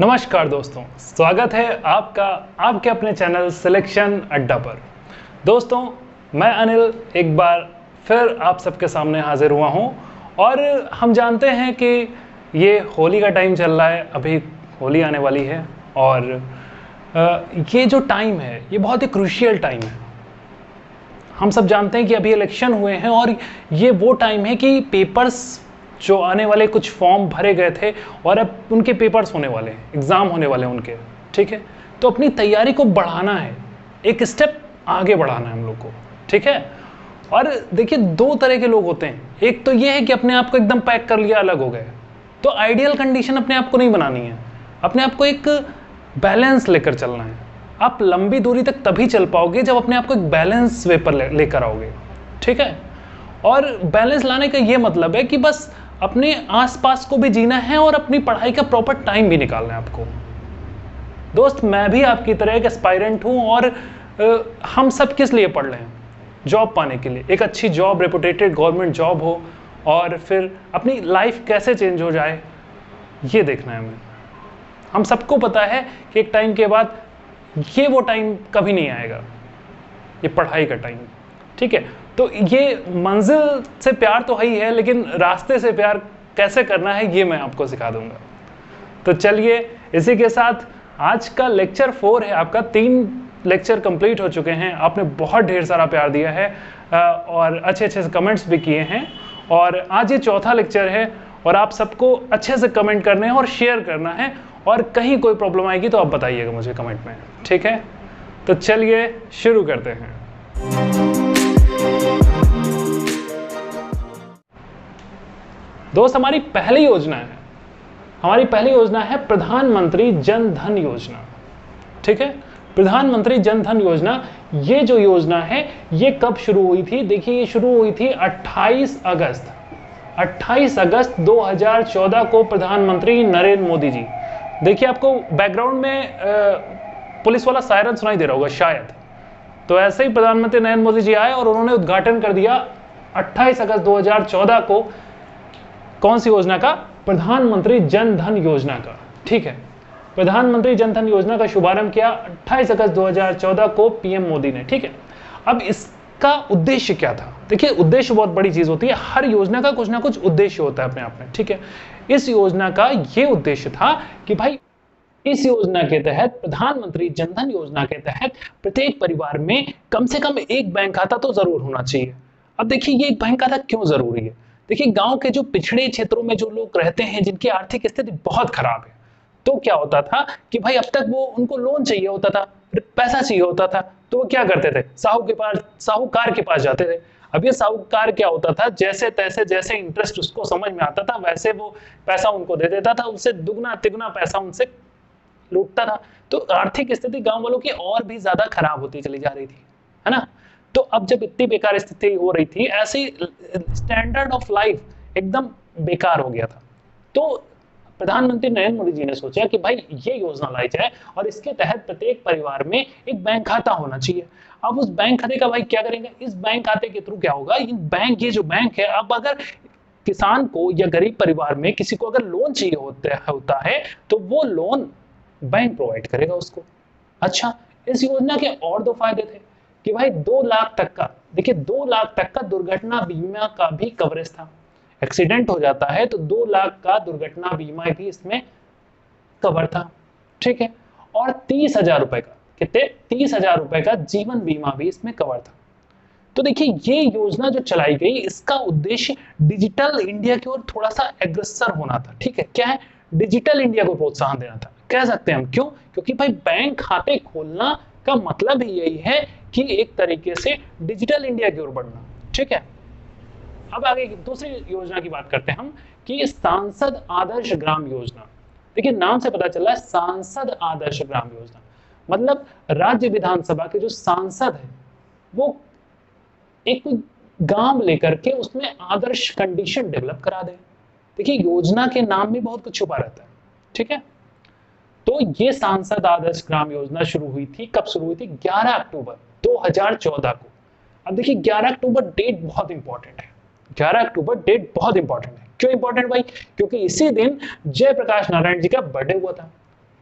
नमस्कार दोस्तों, स्वागत है आपका आपके अपने चैनल सिलेक्शन अड्डा पर। दोस्तों, मैं अनिल एक बार फिर आप सबके सामने हाजिर हुआ हूं और हम जानते हैं कि ये होली का टाइम चल रहा है, अभी होली आने वाली है और ये जो टाइम है ये बहुत ही क्रूशियल टाइम है। हम सब जानते हैं कि अभी इलेक्शन हुए हैं और ये वो टाइम है कि पेपर्स जो आने वाले कुछ फॉर्म भरे गए थे और अब उनके पेपर्स होने वाले हैं, एग्ज़ाम होने वाले हैं उनके, ठीक है। तो अपनी तैयारी को बढ़ाना है, एक स्टेप आगे बढ़ाना है हम लोग को, ठीक है। और देखिए, दो तरह के लोग होते हैं। एक तो ये है कि अपने आप को एकदम पैक कर लिया, अलग हो गए। तो आइडियल कंडीशन अपने आप को नहीं बनानी है, अपने आप को एक बैलेंस लेकर चलना है। आप लंबी दूरी तक तभी चल पाओगे जब अपने आप को एक बैलेंस वे पर लेकर आओगे, ठीक है। और बैलेंस लाने का ये मतलब है कि बस अपने आसपास को भी जीना है और अपनी पढ़ाई का प्रॉपर टाइम भी निकालना है आपको। दोस्त, मैं भी आपकी तरह एक एस्पायरेंट हूं और हम सब किस लिए पढ़ रहे हैं? जॉब पाने के लिए, एक अच्छी जॉब, रेपुटेटेड गवर्नमेंट जॉब हो और फिर अपनी लाइफ कैसे चेंज हो जाए, ये देखना है हमें। हम सबको पता है कि एक टाइम के बाद ये वो टाइम कभी नहीं आएगा, ये पढ़ाई का टाइम, ठीक है। तो ये मंजिल से प्यार तो है ही है, लेकिन रास्ते से प्यार कैसे करना है ये मैं आपको सिखा दूंगा। तो चलिए, इसी के साथ आज का लेक्चर 4 है आपका। 3 लेक्चर कंप्लीट हो चुके हैं, आपने बहुत ढेर सारा प्यार दिया है और अच्छे अच्छे से कमेंट्स भी किए हैं और आज ये चौथा लेक्चर है और आप सबको अच्छे से कमेंट करने हैं और शेयर करना है और कहीं कोई प्रॉब्लम आएगी तो आप बताइएगा मुझे कमेंट में, ठीक है। तो चलिए शुरू करते हैं। दोस्त, हमारी पहली योजना है प्रधानमंत्री जन धन योजना, ठीक है। प्रधानमंत्री जन धन योजना, ये जो योजना है ये कब शुरू हुई थी? देखिए, ये शुरू हुई थी 28 अगस्त 2014 को प्रधानमंत्री नरेंद्र मोदी जी। देखिए, आपको बैकग्राउंड में पुलिस वाला सायरन सुनाई दे रहा होगा शायद। तो ऐसे ही प्रधानमंत्री नरेंद्र मोदी जी आए और उन्होंने उद्घाटन कर दिया 28 अगस्त 2014 को। कौन सी योजना का? प्रधानमंत्री जन धन योजना का, ठीक है। प्रधानमंत्री जन धन योजना का शुभारंभ किया 28 अगस्त 2014 को पीएम मोदी ने, ठीक है। अब इसका उद्देश्य क्या था? देखिए, उद्देश्य बहुत बड़ी चीज होती है, हर योजना का कुछ ना कुछ उद्देश्य होता है अपने आप में, ठीक है। इस योजना का यह उद्देश्य था कि भाई, इस योजना के तहत, प्रधानमंत्री जन धन योजना के तहत प्रत्येक परिवार में कम से कम एक बैंक खाता तो जरूर होना चाहिए। अब देखिए, ये एक बैंक खाता क्यों जरूरी है? देखिए, गांव के जो पिछड़े क्षेत्रों में जो लोग रहते हैं, जिनकी आर्थिक स्थिति बहुत खराब है, तो क्या होता था कि भाई अब तक वो उनको लोन चाहिए होता था, पैसा चाहिए होता था, तो वो क्या करते थे? साहूकार के पास जाते थे। अब ये साहूकार क्या होता था, जैसे तैसे, जैसे इंटरेस्ट उसको समझ में आता था वैसे वो पैसा उनको दे देता था, उससे दुगना तिगुना पैसा उनसे लूटता था। तो आर्थिक स्थिति गांव वालों की और भी ज्यादा खराब होती चली जा रही थी, है ना। तो अब जब इतनी बेकार स्थिति हो रही थी, ऐसे स्टैंडर्ड ऑफ लाइफ एकदम बेकार हो गया था। तो प्रधानमंत्री नरेंद्र मोदी जी ने सोचा कि भाई ये योजना लाई जाए और इसके तहत प्रत्येक परिवार में एक बैंक खाता होना चाहिए। अब उस बैंक खाते का भाई क्या करेंगे? इस बैंक खाते के थ्रू क्या होगा, ये जो बैंक है, अब अगर किसान को या गरीब परिवार में किसी को अगर लोन चाहिए होता है तो वो लोन बैंक प्रोवाइड करेगा उसको। अच्छा, इस योजना के और 2 फायदे थे कि भाई 2 लाख तक का, देखिए 2 लाख तक का दुर्घटना बीमा का भी कवरेज था। एक्सीडेंट हो जाता है तो 2 लाख का दुर्घटना बीमा भी इसमें कवर था, ठीक है। और 30,000 रुपए का, कितने? 30,000 रुपए का जीवन बीमा भी इसमें कवर था। तो देखिए, ये योजना जो चलाई गई, इसका उद्देश्य डिजिटल इंडिया की ओर थोड़ा सा अग्रसर होना था, ठीक है। क्या है? डिजिटल इंडिया को प्रोत्साहन देना था, कह सकते हैं हम। क्यों? क्योंकि भाई बैंक खाते खोलना का मतलब ही यही है कि एक तरीके से डिजिटल इंडिया की ओर बढ़ना, ठीक है। अब आगे दूसरी योजना की बात करते हैं हम कि सांसद आदर्श ग्राम योजना। देखिए, नाम से पता चला है सांसद आदर्श ग्राम योजना, मतलब राज्य विधानसभा के जो सांसद है वो एक गांव लेकर के उसमें आदर्श कंडीशन डेवलप करा दे। देखिए, योजना के नाम में बहुत कुछ छुपा रहता है, ठीक है। तो ये सांसद आदर्श ग्राम योजना शुरू हुई थी, कब शुरू हुई थी? 11 अक्टूबर 2014 को। अब देखिए, 11 अक्टूबर डेट बहुत इंपॉर्टेंट है। 11 अक्टूबर डेट बहुत इंपॉर्टेंट है। क्यों इंपॉर्टेंट भाई? क्योंकि इसी दिन जयप्रकाश नारायण जी का बर्थडे हुआ था।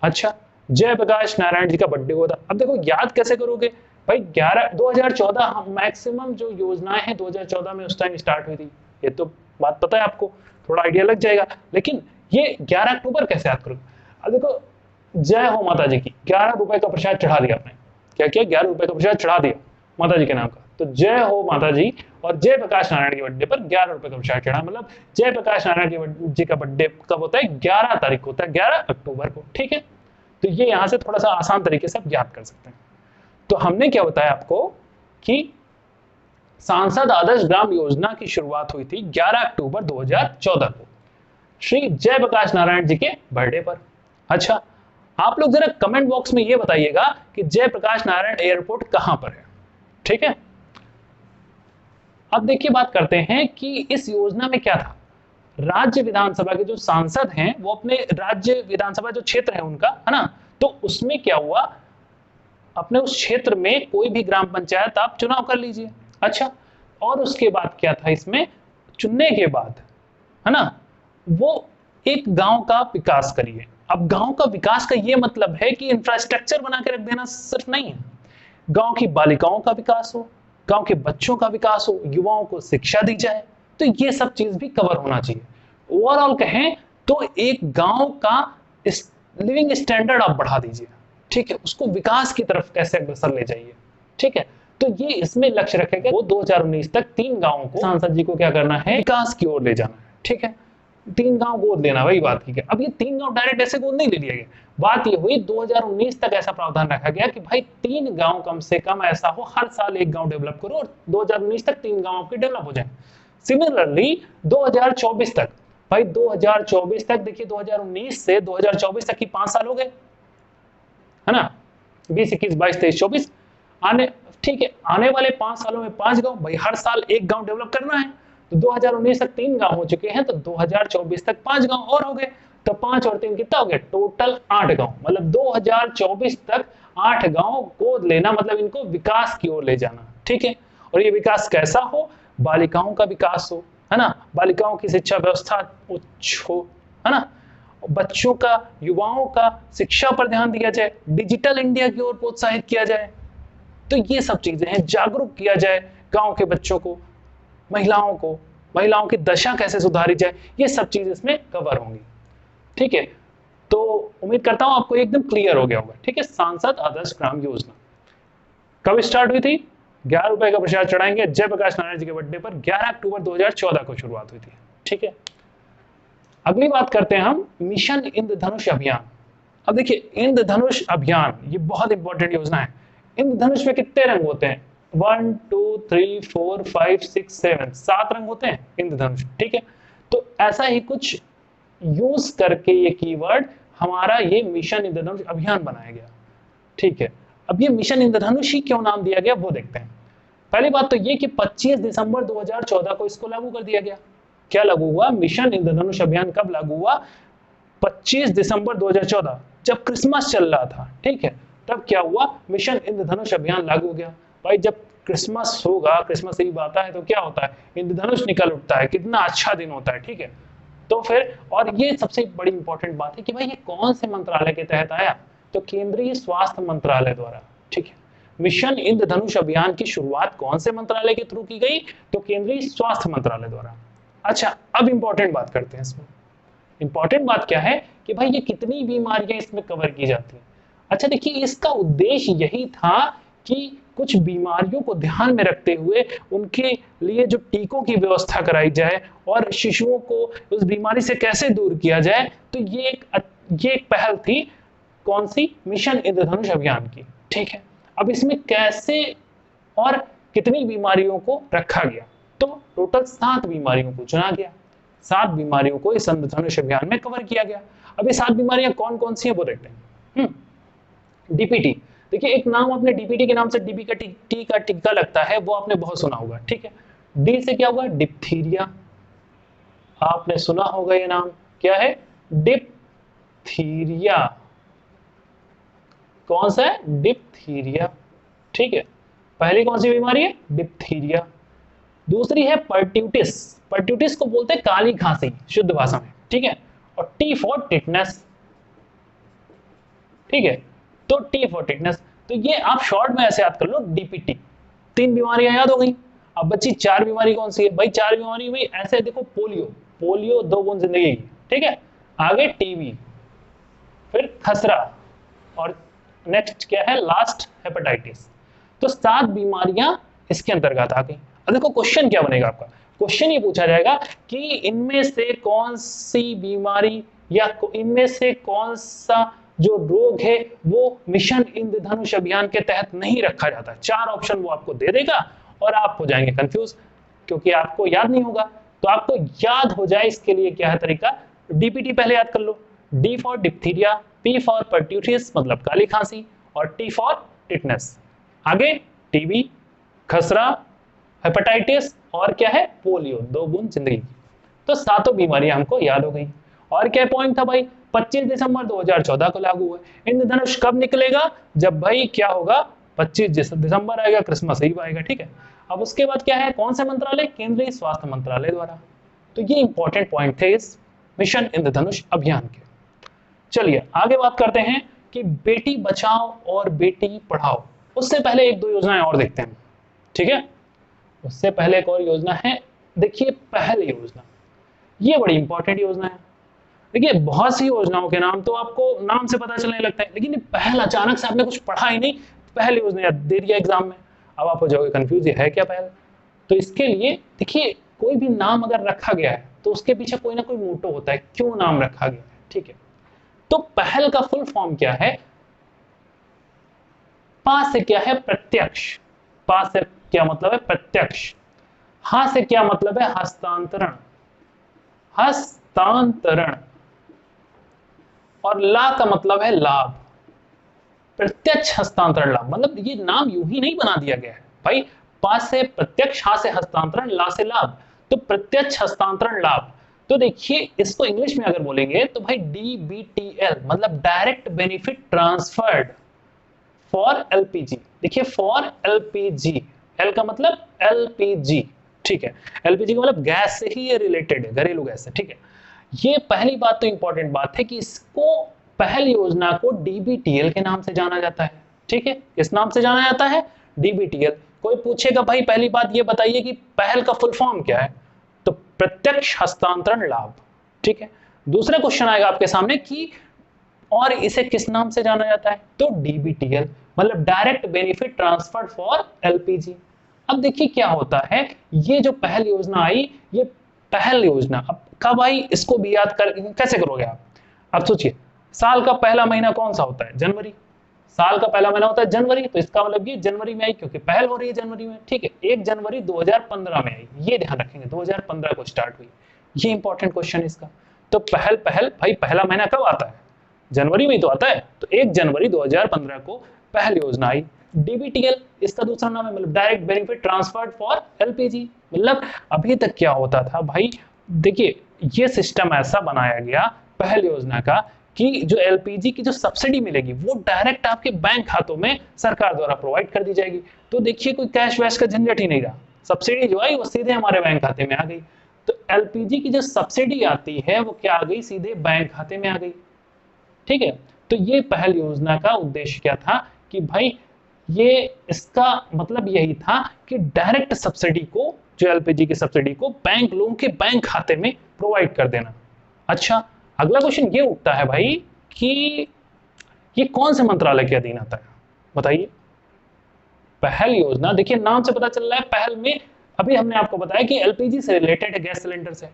अच्छा, जयप्रकाश नारायण जी का बर्थडे हुआ था। अब देखो याद कैसे करोगे भाई, 2014 मैक्सिमम जो योजनाएं हैं 2014 में उस टाइम स्टार्ट हुई थी, ये तो बात पता है आपको, थोड़ा आइडिया लग जाएगा। लेकिन ये 11 अक्टूबर कैसे याद करोगे? अब देखो, जय हो माता जी की, 11 रुपए का प्रसाद चढ़ा दिया आपने, क्या किया, 11 रुपए का प्रसाद चढ़ा दिया माता जी के नाम का, तो जय हो माता जी। और जयप्रकाश नारायण के बर्थडे पर 11 रुपए का प्रसाद चढ़ा, मतलब जयप्रकाश नारायण जी का बर्थडे कब होता है? 11 तारीख को होता है, 11 अक्टूबर को, ठीक है। तो ये यहां से थोड़ा सा आसान तरीके से आप याद कर सकते हैं। तो हमने क्या बताया आपको कि सांसद आदर्श ग्राम योजना की शुरुआत हुई थी 11 अक्टूबर 2014 को श्री जयप्रकाश नारायण जी के बर्थडे पर। अच्छा, आप लोग जरा कमेंट बॉक्स में ये बताइएगा कि जयप्रकाश नारायण एयरपोर्ट कहां पर है, ठीक है। अब देखिए, बात करते हैं कि इस योजना में क्या था। राज्य विधानसभा के जो सांसद हैं वो अपने राज्य विधानसभा जो क्षेत्र है उनका, है ना, तो उसमें क्या हुआ, अपने उस क्षेत्र में कोई भी ग्राम पंचायत आप चुनाव कर लीजिए। अच्छा, और उसके बाद क्या था, इसमें चुनने के बाद, है ना, वो एक गांव का विकास करिए। अब गांव का विकास का ये मतलब है कि इंफ्रास्ट्रक्चर बना के रख देना सिर्फ नहीं है, गांव की बालिकाओं का विकास हो, गांव के बच्चों का विकास हो, युवाओं को शिक्षा दी जाए, तो ये सब चीज भी कवर होना चाहिए। ओवरऑल कहें तो एक गांव का लिविंग स्टैंडर्ड आप बढ़ा दीजिए, ठीक है, उसको विकास की तरफ कैसे अग्रसर ले जाइए, ठीक है। तो ये इसमें लक्ष्य रखेगा, वो 2019 तक 3 गांवों को सांसद जी को क्या करना है, विकास की ओर ले जाना है, ठीक है। 3 गांव गोद लेना, वही बात की। अब ये 3 गांव डायरेक्ट ऐसे गोद नहीं ले लिया गया, बात ये हुई 2019 तक ऐसा प्रावधान रखा गया कि भाई 3 गांव कम से कम ऐसा हो, हर साल एक गांव डेवलप करो और 2019 तक 3 गांव आपके डेवलप हो जाए। सिमिलरली 2024 तक, भाई 2024 तक देखिए, 2019 से 2024 तक की 5 साल हो गए, है ना, 20, 21, 22, 23, 24 आने, ठीक है। आने वाले 5 सालों में 5 गांव, भाई हर साल एक गांव डेवलप करना है, तो 2019 तक 3 गांव हो चुके हैं, तो 2024 तक 5 गांव और हो गए, तो 5 और 3 कितना हो गया, टोटल 8 गांव। मतलब 2024 तक 8 गांव गोद लेना, मतलब इनको विकास की ओर ले जाना, ठीक है। और ये विकास कैसा हो, बालिकाओं का विकास हो, है ना, बालिकाओं की शिक्षा व्यवस्था उच्च हो, है ना, बच्चों का, युवाओं का शिक्षा पर ध्यान दिया जाए, डिजिटल इंडिया की ओर प्रोत्साहित किया जाए, तो ये सब चीजें हैं, जागरूक किया जाए गांव के बच्चों को, महिलाओं की दशा कैसे सुधारी जाए, ये सब चीज इसमें कवर होंगी, ठीक है। तो उम्मीद करता हूं आपको एकदम क्लियर हो गया होगा, ठीक है। सांसद आदर्श ग्राम योजना कब स्टार्ट हुई थी, 11 रुपए का प्रसाद चढ़ाएंगे, जयप्रकाश नारायण जी के बर्थडे पर 11 अक्टूबर 2014 को शुरुआत हुई थी, ठीक है। अगली बात करते हैं हम मिशन इंद्रधनुष अभियान। अब देखिए, इंद्रधनुष अभियान ये बहुत इंपॉर्टेंट योजना है। इंद्रधनुष में कितने रंग होते हैं, 1 2 3 4 5 6 7 7 रंग होते हैं इंद्रधनुष, ठीक है। तो ऐसा ही कुछ यूज करके ये कीवर्ड हमारा ये मिशन इंद्रधनुष अभियान बनाया गया, ठीक है। अब ये मिशन इंद्रधनुष ही क्यों नाम दिया गया वो देखते हैं। पहली बात तो ये कि 25 दिसंबर 2014 को इसको लागू कर दिया गया। क्या लागू हुआ, मिशन इंद्रधनुष अभियान कब लागू हुआ, 25 दिसंबर 2014, जब क्रिसमस चल रहा था, ठीक है, तब क्या हुआ, मिशन इंद्रधनुष अभियान लागू हो गया। भाई जब क्रिसमस होगा, क्रिसमस ईव आता है, तो क्या होता है, इंद्रधनुष निकल उठता है, कितना अच्छा दिन होता है, ठीक है। तो फिर, और ये सबसे बड़ी इंपॉर्टेंट बात है कि भाई ये कौन से मंत्रालय के तहत आया, तो केंद्रीय स्वास्थ्य मंत्रालय द्वारा, ठीक है। मिशन इंद्रधनुष अभियान की शुरुआत कौन से मंत्रालय के थ्रू की गई, तो केंद्रीय स्वास्थ्य मंत्रालय द्वारा। अच्छा, अब इंपॉर्टेंट बात करते हैं इसमें। इंपॉर्टेंट बात क्या है कि भाई ये कितनी बीमारियां इसमें कवर की जाती हैं। अच्छा देखिए, इसका उद्देश्य यही था कि कुछ बीमारियों को ध्यान में रखते हुए उनके लिए जो टीकों की व्यवस्था कराई जाए और शिशुओं को उस बीमारी से कैसे दूर किया जाए। तो ये एक पहल थी, कौन सी, मिशन इंद्रधनुष अभियान की, ठीक है। अब इसमें कैसे और कितनी बीमारियों को रखा गया, तो टोटल 7 बीमारियों को चुना गया, 7 बीमारियों को इस इंद्रधनुष अभियान में कवर किया गया। अब ये 7 बीमारियां कौन कौन सी है वो देखते हैं। डीपीटी, देखिए एक नाम आपने डीपीटी के नाम से डीपी का टी का टिक्का लगता है, वो आपने बहुत सुना होगा, ठीक है। डी से क्या होगा, डिप्थीरिया, आपने सुना होगा ये नाम, क्या है, डिप्थीरिया। कौन सा है, डिप्थीरिया, ठीक है। पहली कौन सी बीमारी है, डिप्थीरिया। दूसरी है पर्ट्यूटिस, पर्ट्यूटिस को बोलते हैं काली खांसी शुद्ध भाषा में, ठीक है। और टी फॉर टिटनेस, ठीक है। तो टी फॉर टिटनेस, तो ये आप शॉर्ट में ऐसे याद कर लो डीपीटी। 3 बीमारियां याद हो गई। अब बच्ची 4 बीमारी कौन सी है भाई? 4 बीमारी भाई ऐसे देखो, पोलियो, पोलियो 2 गुण जिंदगी की, ठीक है। आगे टीबी, फिर खसरा, और नेक्स्ट क्या है, लास्ट हेपेटाइटिस। तो 7 बीमारियां इसके अंतर्गत आ गई। अब देखो क्वेश्चन क्या बनेगा आपका, क्वेश्चन ये पूछा जाएगा कि इनमें से कौन सी बीमारी या इनमें से कौन सा जो रोग है वो मिशन इंद्रधनुष अभियान के तहत नहीं रखा जाता। 4 ऑप्शन वो आपको दे देगा और आप हो जाएंगे कंफ्यूज, क्योंकि आपको याद नहीं होगा। तो आपको याद हो जाए इसके लिए क्या है तरीका, डीपीटी पहले याद कर लो। D for diphtheria, P for pertussis मतलब काली खांसी, और टी फॉर टिटनेस। आगे टीबी, खसरा, हेपेटाइटिस और क्या है, पोलियो, 2 गुण जिंदगी। तो 7 बीमारियां हमको याद हो गई। और क्या पॉइंट था भाई, 25 दिसंबर 2014 को लागू हुआ। इंद्रधनुष कब निकलेगा, जब भाई क्या होगा, 25 दिसंबर आएगा, क्रिसमस ईव आएगा, ठीक है। अब उसके बाद क्या है, कौन सा मंत्रालय, केंद्रीय स्वास्थ्य मंत्रालय द्वारा। तो ये इंपॉर्टेंट पॉइंट थे इस मिशन इंद्रधनुष अभियान के। चलिए आगे बात करते हैं कि बेटी बचाओ और बेटी पढ़ाओ। उससे पहले 1-2 योजनाएं और देखते हैं, ठीक है। उससे पहले एक और योजना है, देखिए पहल योजना। ये बड़ी इंपॉर्टेंट योजना है। देखिए बहुत सी योजनाओं के नाम तो आपको नाम से पता चलने लगता है, लेकिन ये पहल अचानक से आपने कुछ पढ़ा ही नहीं, पहल योजना दे दिया एग्जाम में, अब आप हो जाओगे कंफ्यूज, ये है क्या पहल। तो इसके लिए देखिए कोई भी नाम अगर रखा गया है तो उसके पीछे कोई ना कोई मोटो होता है, क्यों नाम रखा गया है, ठीक है। तो पहल का फुल फॉर्म क्या है, पा से क्या है, प्रत्यक्ष। पा से क्या मतलब है, प्रत्यक्ष। हा से क्या मतलब है, हस्तांतरण, हस्तांतरण। और ला का मतलब है लाभ, प्रत्यक्ष हस्तांतरण लाभ। मतलब ये नाम यूं ही नहीं बना दिया गया है भाई, पा से प्रत्यक्ष, हा से हस्तांतरण, ला से लाभ, तो प्रत्यक्ष हस्तांतरण लाभ। तो देखिए इसको इंग्लिश में अगर बोलेंगे तो भाई DBTL मतलब direct benefit transferred for LPG. देखिए फॉर एलपीजी, एल का मतलब एलपीजी, ठीक है। एलपीजी का मतलब गैस से ही ये रिलेटेड है, घरेलू गैस से, ठीक है। ये पहली बात तो इंपॉर्टेंट बात है कि इसको पहल योजना को डीबीटीएल के नाम से जाना जाता है, ठीक है। इस नाम से जाना जाता है डीबीटीएल। कोई पूछेगा भाई पहली बात ये बताइए कि पहल का फुल फॉर्म क्या है, तो प्रत्यक्ष हस्तांतरण लाभ, ठीक है। दूसरा क्वेश्चन आएगा आपके सामने कि और इसे किस नाम से जाना जाता है, तो डीबीटीएल मतलब direct benefit transfer for LPG. अब देखिए क्या होता है, ये जो पहल योजना आई, ये पहल योजना अब कब आई, इसको भी याद कर कैसे करोगे आप। अब सोचिए साल का पहला महीना कौन सा होता है, जनवरी। साल का पहला महीना होता है जनवरी, तो इसका मतलब ये जनवरी में आई क्योंकि पहल हो रही है जनवरी में, ठीक है। 1 जनवरी 2015 में आई, ये ध्यान रखेंगे, 2015 को स्टार्ट हुई। ये इंपॉर्टेंट क्वेश्चन है इसका। तो पहल भाई पहला महीना कब आता है, जनवरी में ही तो आता है। तो 1 जनवरी 2015 को पहल योजना आई। डीबीटीएल इसका दूसरा नाम है, मतलब direct benefit transferred for LPG. मतलब अभी तक क्या होता था भाई, देखिए ये सिस्टम ऐसा बनाया गया पहल योजना का कि जो एलपीजी की जो सब्सिडी मिलेगी वो डायरेक्ट आपके बैंक खातों में सरकार द्वारा प्रोवाइड कर दी जाएगी। तो देखिए कोई कैश वैश का झंझट ही नहीं रहा, सब्सिडी जो आई वो सीधे हमारे बैंक खाते में आ गई। तो एलपीजी की जो सब्सिडी आती है वो क्या आ गई, सीधे बैंक खाते में आ गई, ठीक है। तो ये पहल योजना का उद्देश्य क्या था कि भाई ये इसका मतलब यही था कि डायरेक्ट सब्सिडी को, जो एलपीजी की सब्सिडी को बैंक लोगों के बैंक खाते में प्रोवाइड कर देना। अच्छा अगला क्वेश्चन ये उठता है भाई कि ये कौन से मंत्रालय के अधीन आता है, बताइए। पहल योजना, देखिए नाम से पता चल रहा है पहल में, अभी हमने आपको बताया कि एलपीजी से रिलेटेड है, गैस सिलेंडर से,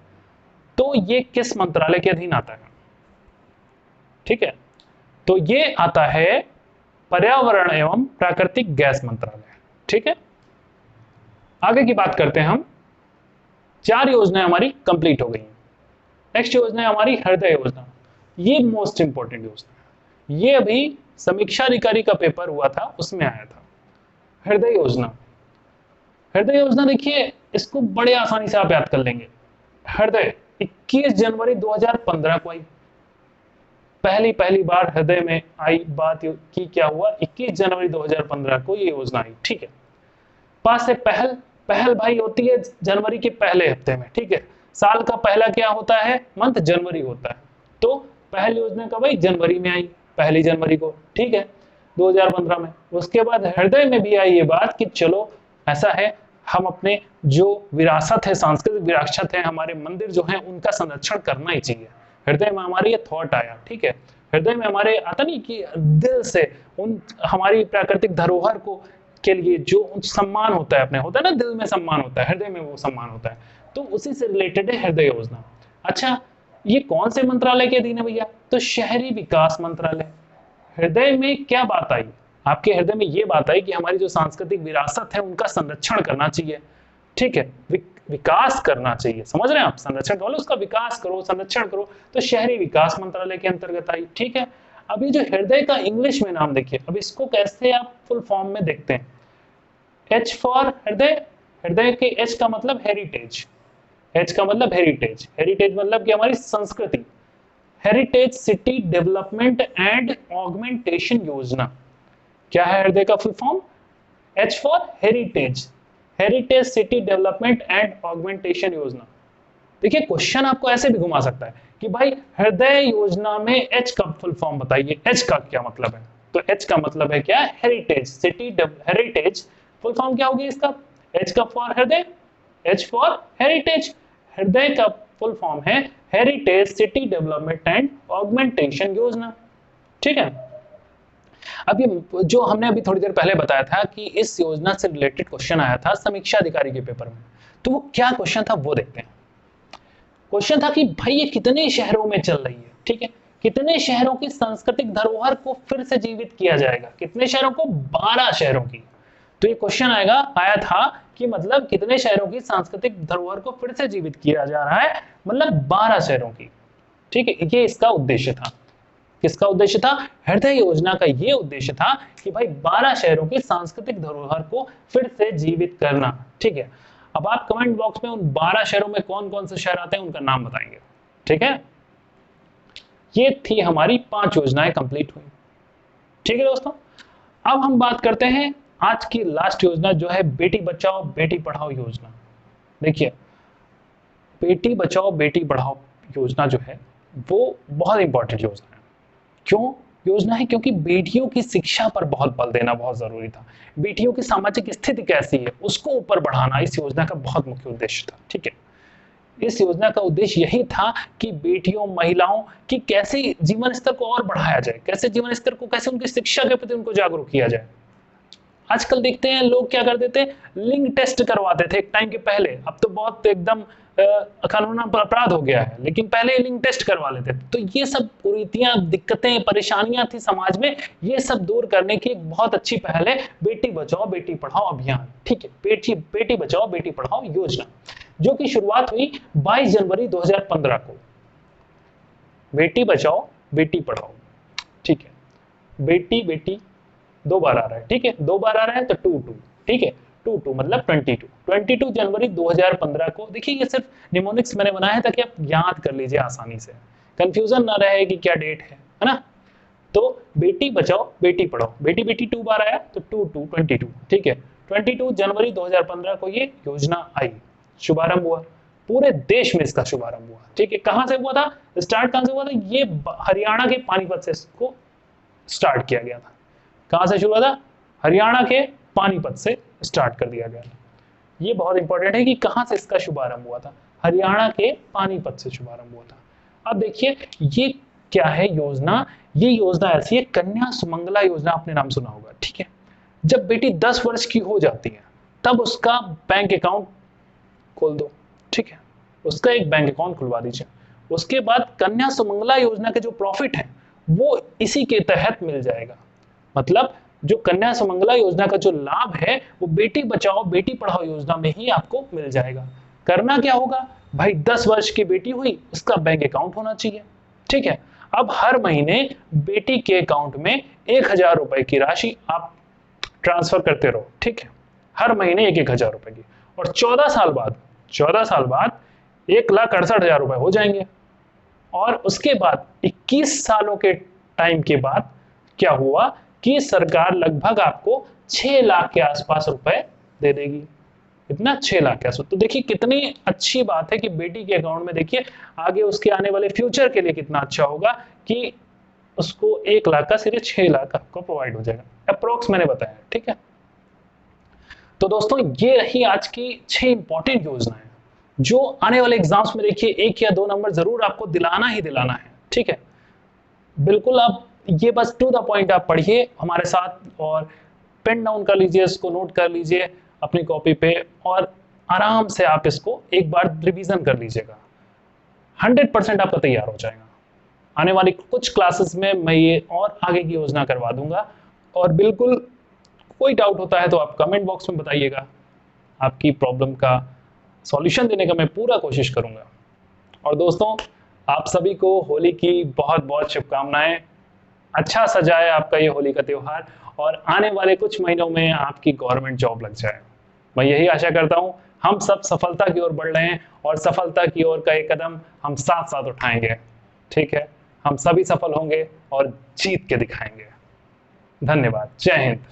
तो ये किस मंत्रालय के अधीन आता है, ठीक है। तो ये आता है पर्यावरण एवं प्राकृतिक गैस मंत्रालय, ठीक है। आगे की बात करते हैं हम। 4 योजनाएं हमारी कंप्लीट हो गई। नेक्स्ट योजना है हमारी हृदय योजना। ये मोस्ट इंपॉर्टेंट योजना है, ये अभी समीक्षा अधिकारी का पेपर हुआ था उसमें आया था। हृदय योजना, हृदय योजना देखिए इसको बड़े आसानी से आप याद कर लेंगे। हृदय 21 जनवरी 2015 को आई, पहली बार हृदय में आई बात की, क्या हुआ 21 जनवरी 2015 को ये योजना आई, ठीक है। पास से पहल भाई होती है जनवरी के पहले हफ्ते में, ठीक है। साल का पहला क्या होता है, मंथ जनवरी होता है, तो पहल योजना कब आई, जनवरी में आई। 1 जनवरी को, ठीक है, 2015 में। उसके बाद हृदय में भी आई ये बात कि चलो ऐसा है, हम अपने जो विरासत है, सांस्कृतिक विरासत है, हमारे मंदिर जो है उनका संरक्षण करना ही चाहिए। हृदय में हमारे ये थॉट आया, ठीक है, हृदय में हमारे आता नहीं कि दिल से उन हमारी प्राकृतिक धरोहर को के लिए जो सम्मान होता है, अपने होता है ना, दिल में सम्मान होता है, हृदय में वो सम्मान होता है, तो उसी से रिलेटेड है हृदय योजना। अच्छा, ये कौन से मंत्रालय के अधीन है भैया? तो शहरी विकास मंत्रालय। हृदय में क्या बात आई? आपके हृदय में ये बात आई कि हमारी जो सांस्कृतिक विरासत है उनका संरक्षण करना चाहिए, ठीक है, विकास करना चाहिए, समझ रहे हैं आप, संरक्षण बोलो, उसका विकास करो, संरक्षण करो, तो शहरी विकास मंत्रालय के अंतर्गत आई, ठीक है। अब ये जो हृदय का इंग्लिश में नाम देखिए, अब इसको कैसे आप फुल फॉर्म में देखते हैं। H फॉर हृदय, हृदय के H का मतलब हेरिटेज, H का मतलब हेरिटेज, हेरिटेज मतलब कि हमारी संस्कृति, heritage city development and augmentation योजना। क्या है हृदय का full form? H for heritage, heritage city development and augmentation योजना। देखिए क्वेश्चन आपको ऐसे भी घुमा सकता है कि भाई हृदय योजना में H का फुल फॉर्म बताइए, H का क्या मतलब है? तो H का मतलब है क्या? Heritage city, heritage full form क्या होगी इसका? H का फॉर हृदय, H फॉर हेरिटेज, हृदय का फुल फॉर्म है heritage city development and augmentation योजना, ठीक है। अब ये जो हमने अभी थोड़ी देर पहले बताया था कि इस योजना से रिलेटेड क्वेश्चन आया था समीक्षा अधिकारी के पेपर में, तो वो क्या क्वेश्चन था वो देखते हैं। क्वेश्चन था कि भाई ये कितने शहरों में चल रही है, ठीक है, कितने शहरों की सांस्कृतिक धरोहर को फिर से जीवित किया जाएगा? कितने शहरों को? 12 शहरों की। तो ये क्वेश्चन आया था कि मतलब कितने शहरों की सांस्कृतिक धरोहर को फिर से जीवित किया जा रहा है, मतलब 12 शहरों की, ठीक है। ये इसका उद्देश्य था। किसका उद्देश्य था? हृदय योजना का ये उद्देश्य था कि भाई 12 शहरों की सांस्कृतिक धरोहर को फिर से जीवित करना, ठीक है। अब आप कमेंट बॉक्स में उन 12 शहरों में कौन कौन से शहर आते हैं उनका नाम बताएंगे, ठीक है। ये थी हमारी 5 योजनाएं कंप्लीट हुई, ठीक है दोस्तों। अब हम बात करते हैं आज की लास्ट योजना जो है बेटी बचाओ बेटी पढ़ाओ योजना। देखिए बेटी बचाओ बेटी पढ़ाओ योजना जो है वो बहुत इंपॉर्टेंट योजना है। क्यों योजना है? क्योंकि बेटियों की शिक्षा पर बहुत बल देना बहुत जरूरी था। बेटियों की सामाजिक स्थिति कैसी है उसको ऊपर बढ़ाना इस योजना का बहुत मुख्य उद्देश्य था, ठीक है। इस योजना का उद्देश्य यही था कि बेटियों, महिलाओं की कैसे जीवन स्तर को और बढ़ाया जाए, कैसे जीवन स्तर को, कैसे उनकी शिक्षा के प्रति उनको जागरूक किया जाए। आजकल देखते हैं लोग क्या कर देते हैं, लिंग टेस्ट करवाते थे एक टाइम के पहले, अब तो बहुत एकदम कानूनन अपराध हो गया है, लेकिन पहले लिंग टेस्ट करवा लेते थे। तो ये सब कुरीतियां, दिक्कतें, परेशानियां थी समाज में, ये सब दूर करने की एक बहुत अच्छी पहल है बेटी बचाओ बेटी पढ़ाओ अभियान, ठीक है, बेटी बचाओ बेटी पढ़ाओ योजना, जो की शुरुआत हुई 22 जनवरी 2015 को। बेटी बचाओ बेटी पढ़ाओ, ठीक है, बेटी बेटी 2 बार आ रहा है, ठीक है, 2 बार आ रहा है तो 2 ठीक है, 2 मतलब 22 जनवरी 2015 को। देखिए ये सिर्फ निमोनिक्स मैंने बनाया है ताकि आप याद कर लीजिए आसानी से, कंफ्यूजन ना रहे कि क्या डेट है ना। तो बेटी बचाओ बेटी पढ़ाओ, बेटी बेटी 2 बार आया तो 22 ठीक है, 22 जनवरी 2015 को ये योजना आई, शुभारंभ हुआ, पूरे देश में इसका शुभारंभ हुआ, ठीक है। कहां से हुआ था, स्टार्ट कहां से हुआ था? ये हरियाणा के पानीपत से इसको स्टार्ट किया गया था। कहां से शुरू हुआ था? हरियाणा के पानीपत से स्टार्ट कर दिया गया था। ये बहुत इंपॉर्टेंट है कि कहां से इसका शुभारंभ हुआ था, हरियाणा के पानीपत से शुभारंभ हुआ था। अब देखिए ये क्या है योजना, ये योजना ऐसी है कन्या सुमंगला योजना, आपने नाम सुना होगा, ठीक है। जब बेटी 10 वर्ष की हो जाती है तब उसका बैंक अकाउंट खोल दो, ठीक है, उसका एक बैंक अकाउंट खुलवा दीजिए। उसके बाद कन्या सुमंगला योजना के जो प्रॉफिट है वो इसी के तहत मिल जाएगा। मतलब जो कन्या सुमंगला योजना का जो लाभ है वो बेटी बचाओ बेटी पढ़ाओ योजना में ही आपको मिल जाएगा। करना क्या होगा भाई, 10 वर्ष की बेटी हुई उसका बैंक अकाउंट होना चाहिए, ठीक है। अब हर महीने बेटी के अकाउंट में 1000 रुपए की राशि आप ट्रांसफर करते रहो, ठीक है, हर महीने 1,000 रुपए की, और 14 साल बाद 1,68,000 रुपए हो जाएंगे। और उसके बाद 21 सालों के टाइम के बाद क्या हुआ कि सरकार लगभग आपको 6 लाख के आसपास रुपए दे देगी। इतना 6 लाख के आसपास। तो देखिए कितनी अच्छी बात है कि बेटी के अकाउंट में, देखिए आगे उसके आने वाले फ्यूचर के लिए कितना अच्छा होगा कि उसको 1 लाख का सिर्फ 6 लाख आपको प्रोवाइड हो जाएगा, अप्रोक्स मैंने बताया, ठीक है। तो दोस्तों ये रही आज की 6 इंपॉर्टेंट योजनाएं जो आने वाले एग्जाम्स में देखिए 1 या 2 नंबर जरूर आपको दिलाना ही दिलाना है, ठीक है। बिल्कुल आप ये बस टू द पॉइंट आप पढ़िए हमारे साथ और पेन डाउन कर लीजिए, इसको नोट कर लीजिए अपनी कॉपी पे और आराम से आप इसको एक बार रिवीजन कर लीजिएगा। 100% आपका तैयार हो जाएगा। आने वाली कुछ क्लासेस में मैं ये और आगे की योजना करवा दूंगा और बिल्कुल कोई डाउट होता है तो आप कमेंट बॉक्स में बताइएगा, आपकी प्रॉब्लम का सॉल्यूशन देने का मैं पूरा कोशिश करूंगा। और दोस्तों आप सभी को होली की बहुत बहुत शुभकामनाएं। अच्छा सजाए आपका ये होली का त्योहार और आने वाले कुछ महीनों में आपकी गवर्नमेंट जॉब लग जाए। मैं यही आशा करता हूं हम सब सफलता की ओर बढ़ रहे हैं और सफलता की ओर का एक कदम हम साथ साथ उठाएंगे, ठीक है। हम सभी सफल होंगे और जीत के दिखाएंगे। धन्यवाद। जय हिंद।